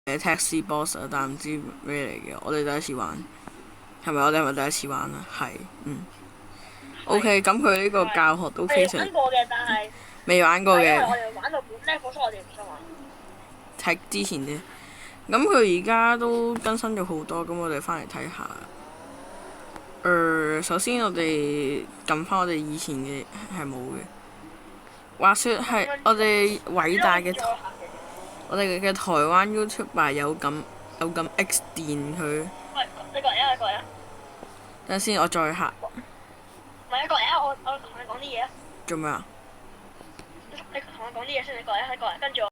Taxi Boss 啊，但唔知咩嚟嘅。我哋第一次玩，係咪第一次玩啊？係，嗯。OK，咁佢呢個教學都非常玩過嘅，但係未玩過嘅，因為我哋玩到本 level，所以我哋唔想玩。睇之前啫。咁佢而家都更新咗好多，咁我哋翻嚟睇下。首先我哋撳翻我哋以前嘅係冇嘅。話說係我哋偉大嘅我哋嘅台灣 YouTuber 有咁 X 電佢。喂，你過嚟啊！你過嚟啊！等陣先，我再下。唔係，你過嚟啊！我同你講啲嘢啊！做咩啊？你同我講啲嘢先，你過嚟啊！你過嚟，跟住我。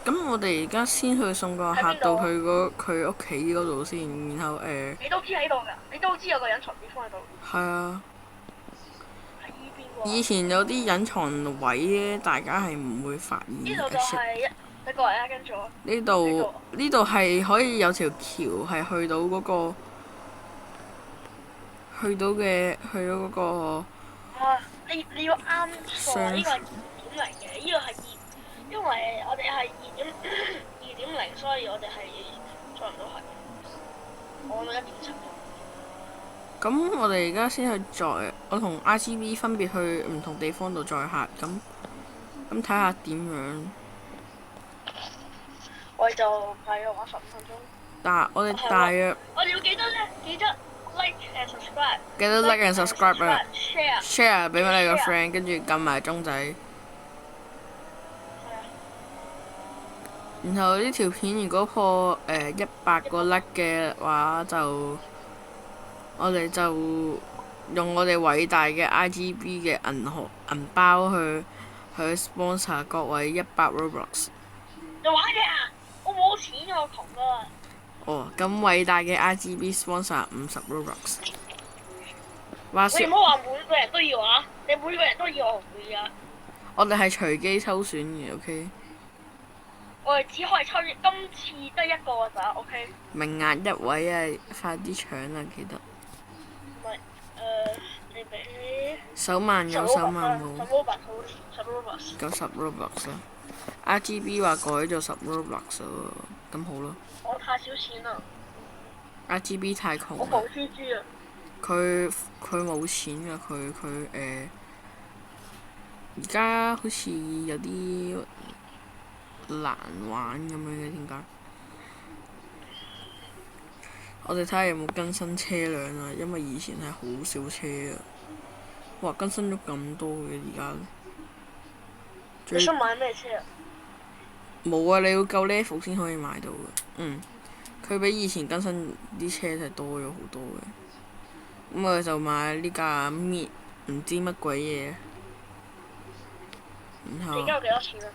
咁我哋而家先去送個客到去佢屋企嗰度先，然後你都知喺度㗎，你都知有個隱藏地方喺度。係啊。喺依邊喎。以前有啲隱藏位咧，大家係唔會發現。呢度就係你過嚟啊！跟住我。呢度係可以有條橋係去到嗰個，去到嗰個。你要啱錯，呢個係2.0嘅，呢個係因為我哋係2.0，所以我哋係做唔到係。我到1.7。咁我哋而家先去載，我同 RGB 分別去唔同地方度載客，咁睇下點樣。我哋就係要玩15分鐘。我哋大約。我哋要記得咧，記得 like and subscribe。記得 like and subscribe 啊 ！share 俾翻你個 share friend，跟住撳埋鐘仔。然後呢條片如果破100個 like 嘅話，我哋就用我哋偉大嘅 IGB 嘅銀包去 sponsor 各位100 Roblox。你玩嘅啊！我冇錢啊，我窮啊。哦，咁偉大嘅 IGB sponsor 50 Roblox。你唔好話每個人都要啊！你每個人都要我唔會啊。我哋係隨機抽選嘅，OK。我哋只可以抽，今次得1個㗎咋，OK。名額1位啊！快啲搶啊！記得。唔係，你俾。手慢有手慢冇。10 Roblox 啊 ！RGB 話改咗10 Roblox 喎，咁好咯。我太少錢啦。RGB 太窮。我冇 CG 啊。佢冇錢噶，而家好似有啲難玩咁樣嘅，點解？我哋睇下有冇更新車輛啊，因為以前係好少車啊。哇！更新咗咁多嘅而家。你想買咩車啊？冇啊！你要夠 level 先可以買到嘅。佢比以前更新啲車係多咗好多嘅。咁我就買呢架唔知乜鬼嘢。然後。你而家有幾多錢啊？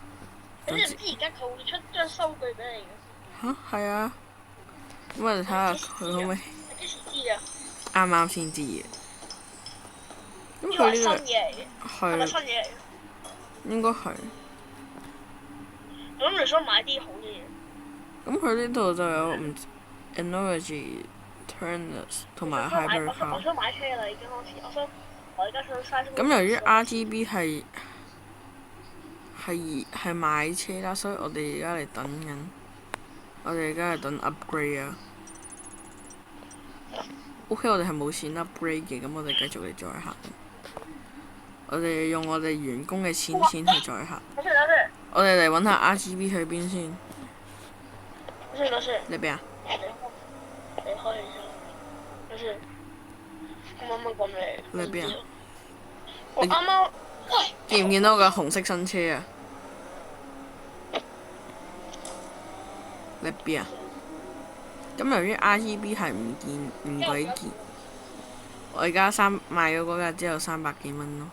你知唔知而家佢會出張收據俾你嘅？嚇係啊！咁我哋睇下佢可唔可以。你幾時知啊？啱啱先知嘅。咁呢個係新嘢嚟嘅。係咪新嘢嚟嘅？應該係。咁你想買啲好嘅嘢？咁佢呢度就有Energy Turners 同埋 Hypercar。我想買車啦，已經開始。我而家想嘥。咁由於 RGB 係買車啦，所以我哋而家嚟等緊。我哋而家係等 upgrade 啊。OK， 我哋係冇錢 upgrade 嘅，咁我哋繼續嚟載客。我哋用我哋員工嘅錢去載客。我哋嚟揾下 RGB 去邊先。等先。你邊啊？你開起先。等先。我啱啱講咩？你邊啊？我啱啱。見唔見到個紅色新車啊？你邊啊？咁由於 RGB 係唔鬼見，我而家買咗嗰架之後300幾蚊咯。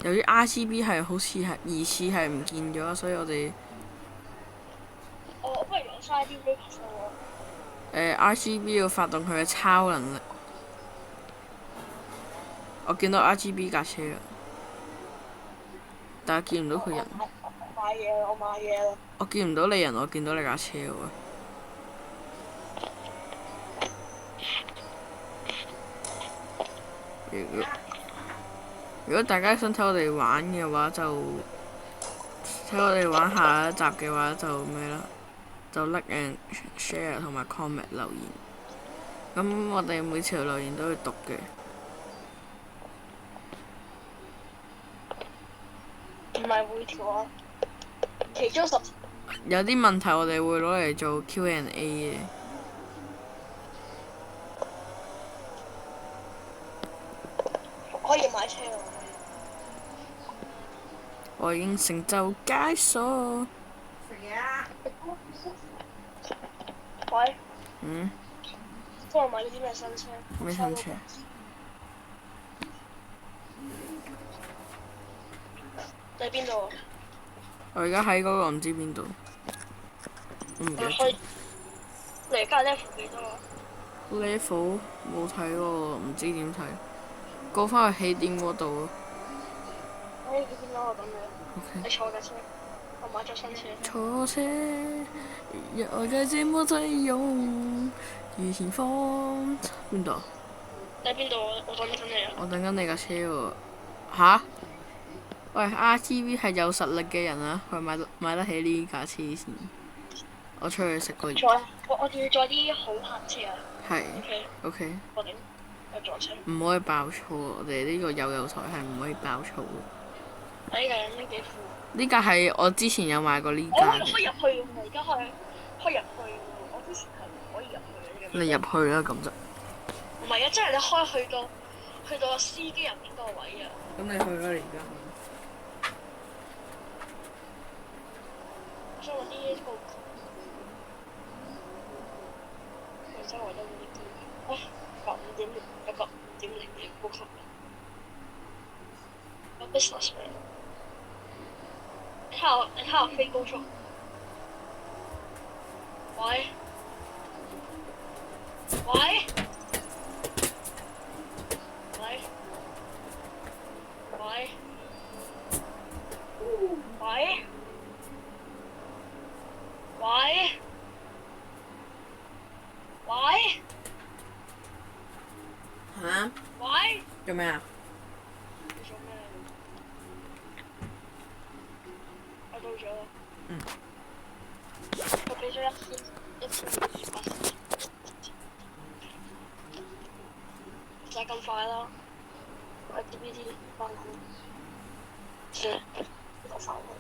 由於 RGB 係好似係疑似係唔見咗，所以我哋。我不如我嘥啲 RGB 要發動佢嘅超能力。我見到 RGB 架車啦，但係見唔到佢人。我買嘢啦。我見唔到你人，我見到你架車喎。如果大家想睇我哋玩嘅話，就睇我哋玩下一集嘅話就咩啦，就 like and share 同埋 comment 留言。咁我哋每條留言都會讀嘅。唔係每條啊，其中10有啲問題我哋會攞嚟做 Q&A 嘅。可以買車啊！我已經成就解鎖。喂，嗯？幫我買咗啲咩新車？咩新車？你喺邊度啊？我而家喺嗰個唔知邊度，我唔記得咗。你而家 level 幾多啊？ level 冇睇喎，唔知點睇。過返去起點嗰度咯。喺呢邊咯，我等你。 OK。你坐架車，我買咗新車。坐車，若愛嘅這麼擠擁，如前方。邊度？你喺邊度？我等緊你啊！我等緊你架車喎。吓？喂，RTV 係有實力嘅人啊，佢買得起呢架黐線。我出去食個月。我哋要載啲好客車啊！係。OK。 OK。我哋有撞車。唔可以爆粗，我哋呢個有台係唔可以爆粗。呢架有幾副？呢架係我之前有買過呢架嘅。我可以入去喎，而家可以入去喎。我之前係唔可以入去嘅。你入去啦，咁就。唔係啊，即係你開去到個司機入邊個位啊。咁你去啦，你而家去。我想揾啲高級。我真係揾到呢啲。啊，有個5.0嘅高級。有 business 咩？你睇下我飛高速。喂？喂？喂？喂？喂？喂？喂？嚇？喂？做咩啊？你做咩？我到咗啦。嗯。我俾咗1280。唔使咁快啦，我 DVD 翻工。算，我翻工。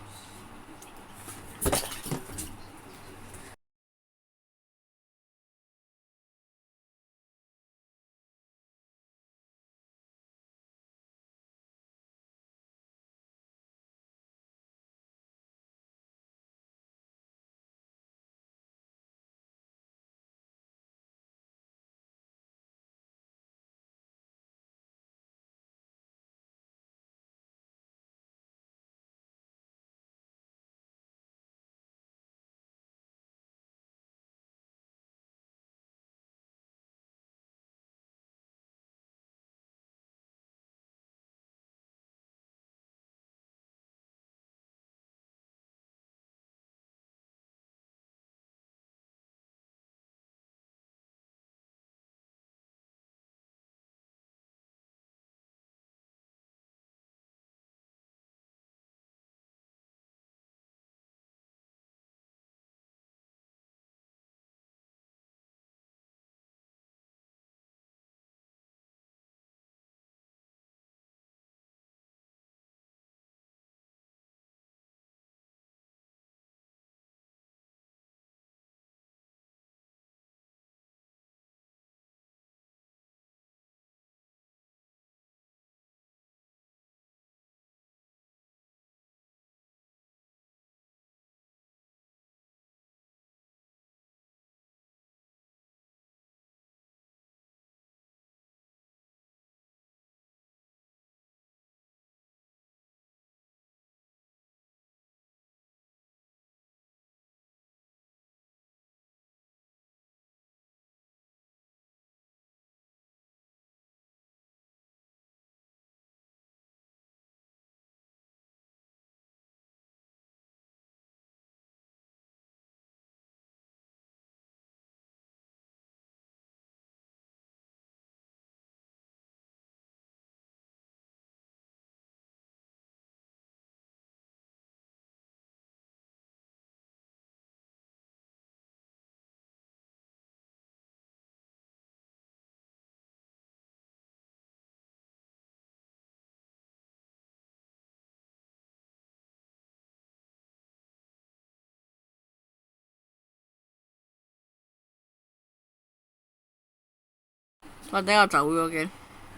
我等我走咗嘅。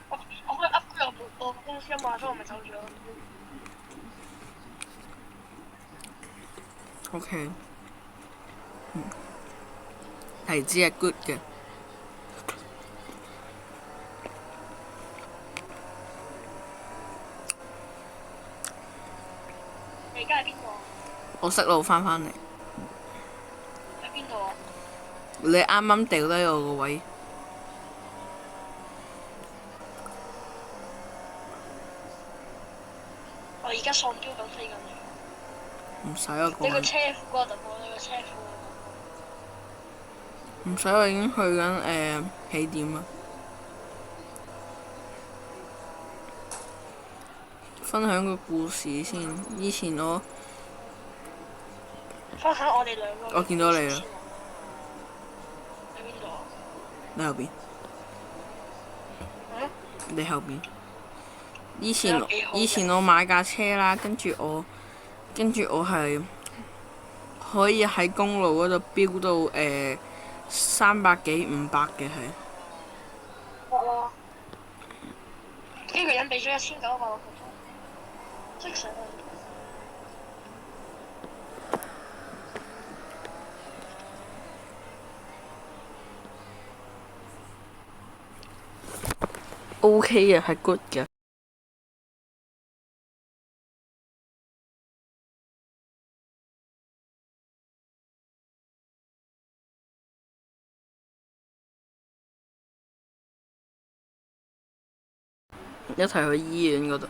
我可以 upgrade 我公司啊嘛，所以我咪走咗。OK，提子係 good 嘅。你而家喺邊度？我識路翻返嚟。喺邊度啊？你啱啱掉低我個位。我而家喪標緊飛緊你。唔使啊，你個講緊。車庫嗰度，你個車庫唔使，我已經去緊起點啦。分享個故事先。以前我分享我哋兩個。我見到你啦。喺邊度啊？你後邊。嗯？你後邊。以前我買架車啦，跟住我係可以喺公路嗰度飆到300幾500嘅係。哇！呢個人俾咗1900我，即上。OK 嘅係 good 嘅。一齊去醫院嗰度。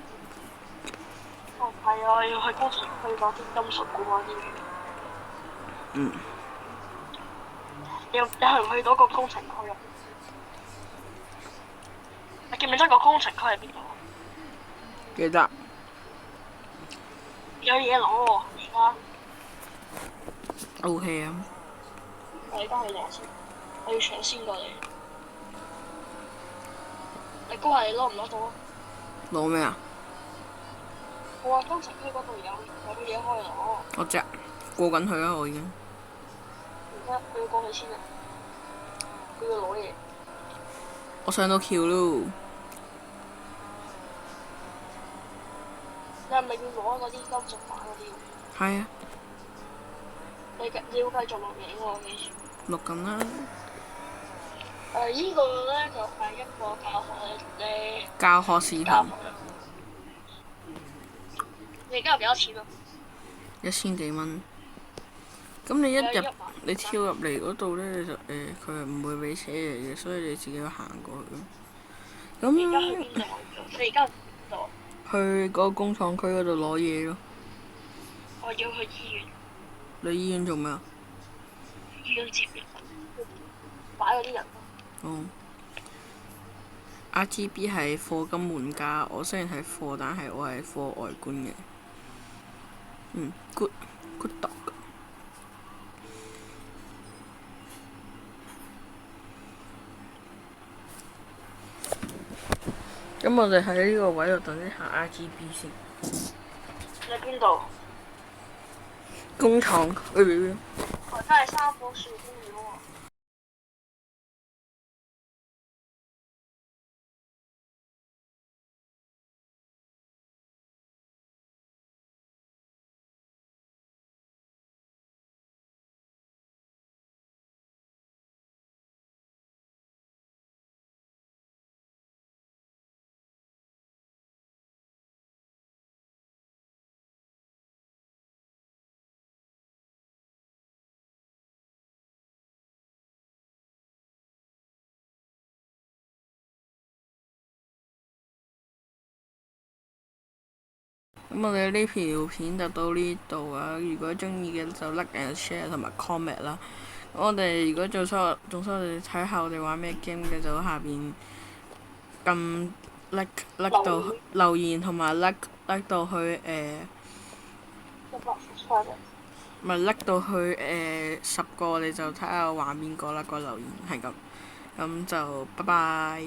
哦，係啊，要去工程區攞啲金屬管嗰啲。嗯。你係唔去到個工程區啊？你記唔記得個工程區喺邊度？記得。有嘢攞喎，而家。OK 啊。我而家去攞先，我要搶先過嚟。你估下你攞唔攞到啊？攞咩啊？我話工程區嗰度有嘢可以攞。我知，過緊去啦，我已經。而家佢要過去先啊！佢要攞嘢。我上到橋咯。你係咪要攞嗰啲金屬板嗰啲？係啊。你要繼續錄影喎，記住。錄緊啦。依個咧就係一個教學嘅教學視頻。你而家有幾多錢啊？1000幾蚊。咁你一入你跳入嚟嗰度咧，你就佢係唔會俾車嚟嘅，所以你自己要行過去。咁。你而家去邊度？你而家去邊度？去嗰個工廠區嗰度攞嘢咯。我要去醫院。你醫院做咩啊？醫院接人，擺嗰啲人。哦。RGB 係課金門家，我雖然係課，但係我係課外觀嘅。good dog。咁我哋喺呢個位度等一下 RGB 先。你喺邊度？工廠區。我真係三棵樹公園喎。咁我哋呢條片就到呢度啊！如果中意嘅就 like and share 同埋 comment 啦。我哋如果仲想我哋睇下我哋玩咩 game 嘅，就下邊撳 like 到留言同埋 like 到去唔係 like 到去10個，你就睇下玩邊個啦。個留言係咁，咁就拜拜。